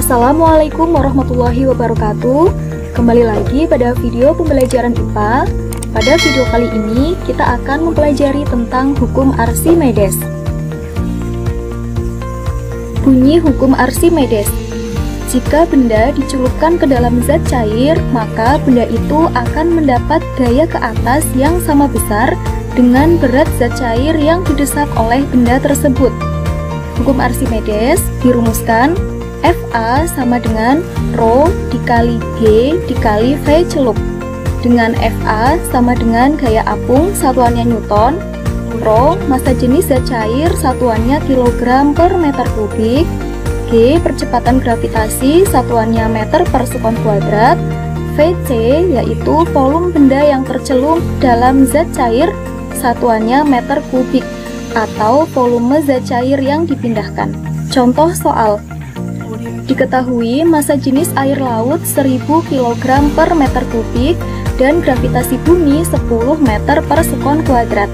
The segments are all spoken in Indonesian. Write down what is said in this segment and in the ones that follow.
Assalamualaikum warahmatullahi wabarakatuh. Kembali lagi pada video pembelajaran IPA. Pada video kali ini kita akan mempelajari tentang hukum Archimedes. Bunyi hukum Archimedes. Jika benda dicelupkan ke dalam zat cair, maka benda itu akan mendapat gaya ke atas yang sama besar dengan berat zat cair yang didesak oleh benda tersebut. Hukum Archimedes dirumuskan Fa sama dengan Rho dikali G dikali V celup, dengan Fa sama dengan gaya apung satuannya Newton, Rho massa jenis zat cair satuannya kilogram per meter kubik, G percepatan gravitasi satuannya meter per sekon kuadrat, Vc yaitu volume benda yang tercelup dalam zat cair satuannya meter kubik atau volume zat cair yang dipindahkan. Contoh soal. Diketahui massa jenis air laut 1000 kg per meter kubik dan gravitasi bumi 10 meter per sekon kuadrat.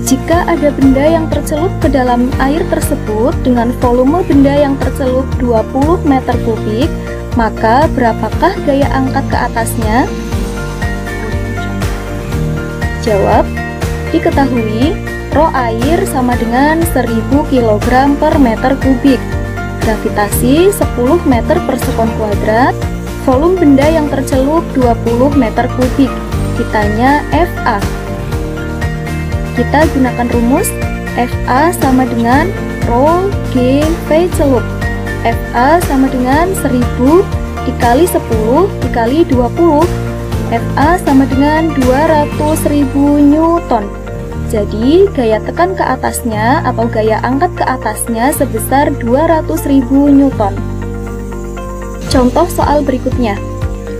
Jika ada benda yang tercelup ke dalam air tersebut dengan volume benda yang tercelup 20 meter kubik, maka berapakah gaya angkat ke atasnya? Jawab, diketahui Rho air sama dengan 1000 kg per meter kubik, gravitasi 10 meter per sekon kuadrat, volume benda yang tercelup 20 meter kubik, kitanya Fa. Kita gunakan rumus Fa sama dengan Rho G V celup. Fa sama dengan 1000 dikali 10 dikali 20. Fa sama dengan 200.000 Newton. Jadi, gaya tekan ke atasnya atau gaya angkat ke atasnya sebesar 200.000 Newton. Contoh soal berikutnya.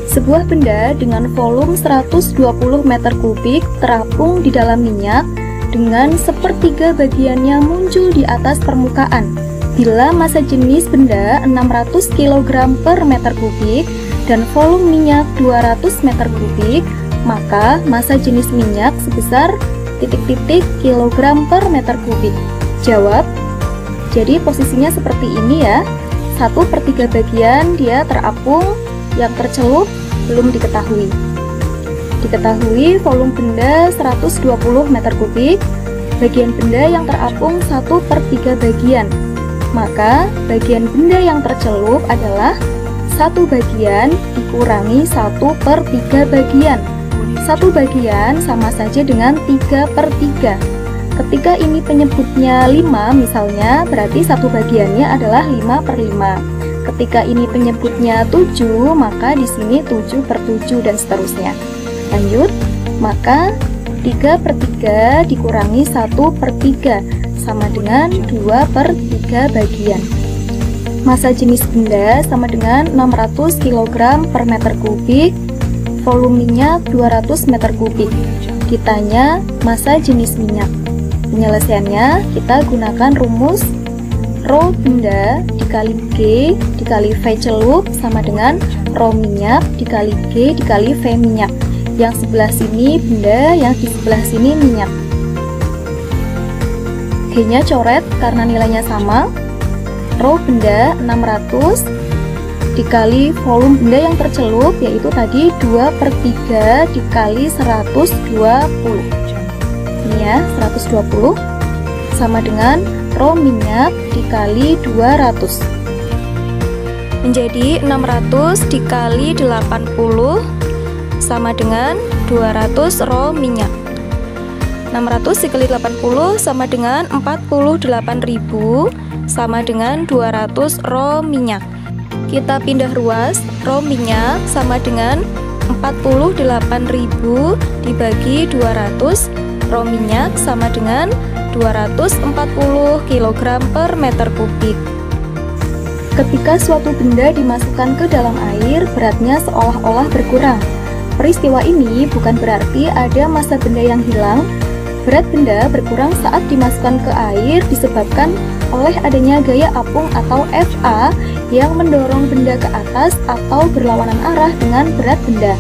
Sebuah benda dengan volume 120 meter kubik terapung di dalam minyak dengan sepertiga bagiannya muncul di atas permukaan. Bila massa jenis benda 600 kg per meter kubik dan volume minyak 200 meter kubik, maka massa jenis minyak sebesar titik-titik kilogram per meter kubik. Jawab. Jadi posisinya seperti ini ya. 1/3 bagian dia terapung, yang tercelup belum diketahui. Diketahui volume benda 120 meter kubik, bagian benda yang terapung 1/3 bagian. Maka bagian benda yang tercelup adalah 1 bagian dikurangi 1/3 bagian. 1 bagian sama saja dengan 3/3. Ketika ini penyebutnya 5 misalnya, berarti 1 bagiannya adalah 5/5. Ketika ini penyebutnya 7, maka di sini 7/7 dan seterusnya. Lanjut, maka 3/3 dikurangi 1/3 sama dengan 2/3 bagian. Massa jenis benda sama dengan 600 kg per meter kubik, volume minyak 200 meter kubik. Kitanya massa jenis minyak. Penyelesaiannya kita gunakan rumus Rho benda dikali G dikali V celup sama dengan Rho minyak dikali G dikali V minyak. Yang sebelah sini benda, yang di sebelah sini minyak. G-nya coret karena nilainya sama. Rho benda 600 dikali volume benda yang tercelup, yaitu tadi 2/3 dikali 120. Ini ya, 120 sama dengan Rho minyak dikali 200. Menjadi 600 dikali 80 sama dengan 200 Rho minyak. 600 dikali 80 sama dengan 48.000 sama dengan 200 Rho minyak. Kita pindah ruas, Rho minyak sama dengan 48.000 dibagi 200, Rho minyak sama dengan 240 kg per meter kubik. Ketika suatu benda dimasukkan ke dalam air, beratnya seolah-olah berkurang. Peristiwa ini bukan berarti ada massa benda yang hilang. Berat benda berkurang saat dimasukkan ke air disebabkan oleh adanya gaya apung atau Fa yang mendorong benda ke atas atau berlawanan arah dengan berat benda.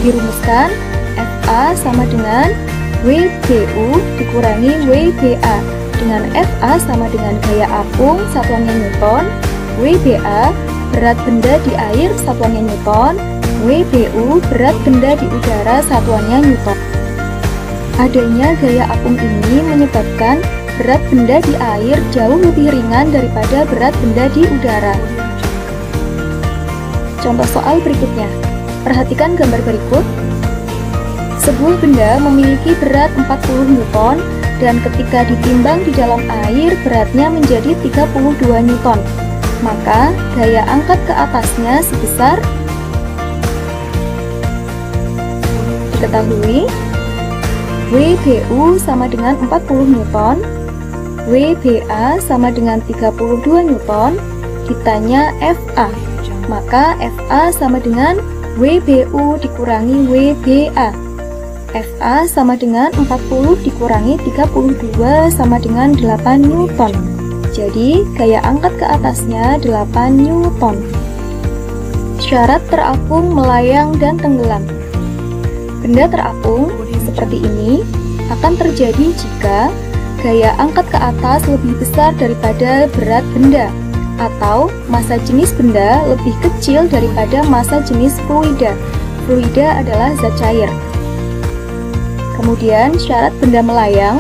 Dirumuskan Fa sama dengan WBU dikurangi WBA, dengan Fa sama dengan gaya apung satuannya Newton, WBA berat benda di air satuannya Newton, WBU berat benda di udara satuannya Newton. Adanya gaya apung ini menyebabkan berat benda di air jauh lebih ringan daripada berat benda di udara. Contoh soal berikutnya. Perhatikan gambar berikut. Sebuah benda memiliki berat 40 Newton dan ketika ditimbang di dalam air beratnya menjadi 32 Newton. Maka gaya angkat ke atasnya sebesar. Diketahui WBU sama dengan 40 Newton, WBA sama dengan 32 Newton, ditanya FA. Maka FA sama dengan WBU dikurangi WBA. FA sama dengan 40 dikurangi 32 sama dengan 8 Newton. Jadi, gaya angkat ke atasnya 8 Newton. Syarat terapung, melayang, dan tenggelam. Benda terapung, seperti ini, akan terjadi jika gaya angkat ke atas lebih besar daripada berat benda, atau massa jenis benda lebih kecil daripada massa jenis fluida. Fluida adalah zat cair. Kemudian syarat benda melayang,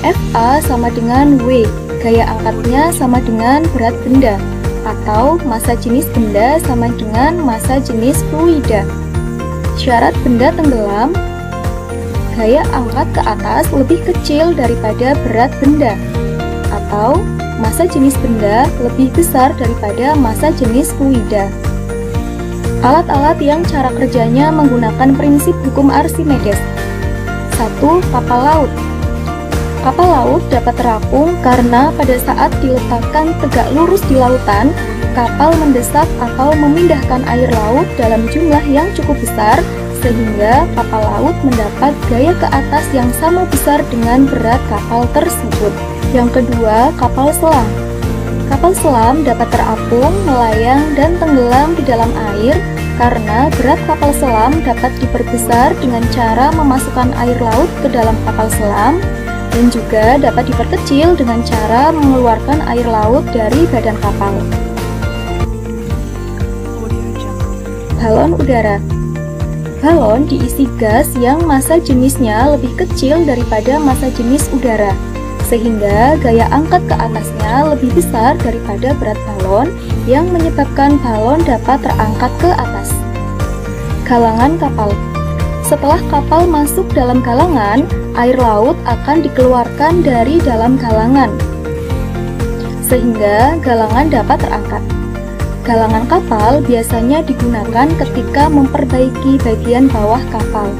FA sama dengan W, gaya angkatnya sama dengan berat benda, atau massa jenis benda sama dengan massa jenis fluida. Syarat benda tenggelam, gaya angkat ke atas lebih kecil daripada berat benda, atau massa jenis benda lebih besar daripada massa jenis fluida. Alat-alat yang cara kerjanya menggunakan prinsip hukum Archimedes. 1. Kapal laut. Kapal laut dapat terapung karena pada saat diletakkan tegak lurus di lautan, kapal mendesak atau memindahkan air laut dalam jumlah yang cukup besar sehingga kapal laut mendapat gaya ke atas yang sama besar dengan berat kapal tersebut. Yang kedua, kapal selam. Kapal selam dapat terapung, melayang, dan tenggelam di dalam air karena berat kapal selam dapat diperbesar dengan cara memasukkan air laut ke dalam kapal selam dan juga dapat diperkecil dengan cara mengeluarkan air laut dari badan kapal. Balon udara. Balon diisi gas yang massa jenisnya lebih kecil daripada massa jenis udara, sehingga gaya angkat ke atasnya lebih besar daripada berat balon yang menyebabkan balon dapat terangkat ke atas. Galangan kapal. Setelah kapal masuk dalam galangan, air laut akan dikeluarkan dari dalam galangan, sehingga galangan dapat terangkat. Galangan kapal biasanya digunakan ketika memperbaiki bagian bawah kapal.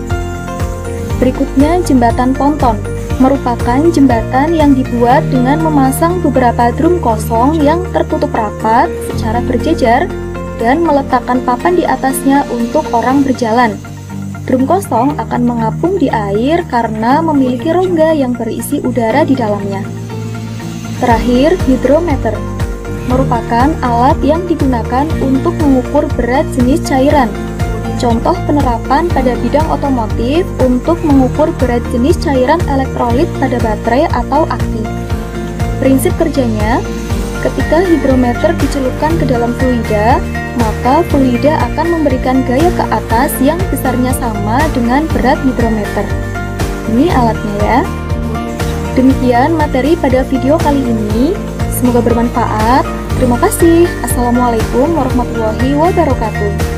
Berikutnya, jembatan ponton merupakan jembatan yang dibuat dengan memasang beberapa drum kosong yang tertutup rapat secara berjejer dan meletakkan papan di atasnya untuk orang berjalan. Drum kosong akan mengapung di air karena memiliki rongga yang berisi udara di dalamnya. Terakhir, hidrometer merupakan alat yang digunakan untuk mengukur berat jenis cairan. Contoh penerapan pada bidang otomotif untuk mengukur berat jenis cairan elektrolit pada baterai atau aki. Prinsip kerjanya, ketika hidrometer dicelupkan ke dalam fluida, maka fluida akan memberikan gaya ke atas yang besarnya sama dengan berat hidrometer. Ini alatnya ya. Demikian materi pada video kali ini. Semoga bermanfaat. Terima kasih. Assalamualaikum warahmatullahi wabarakatuh.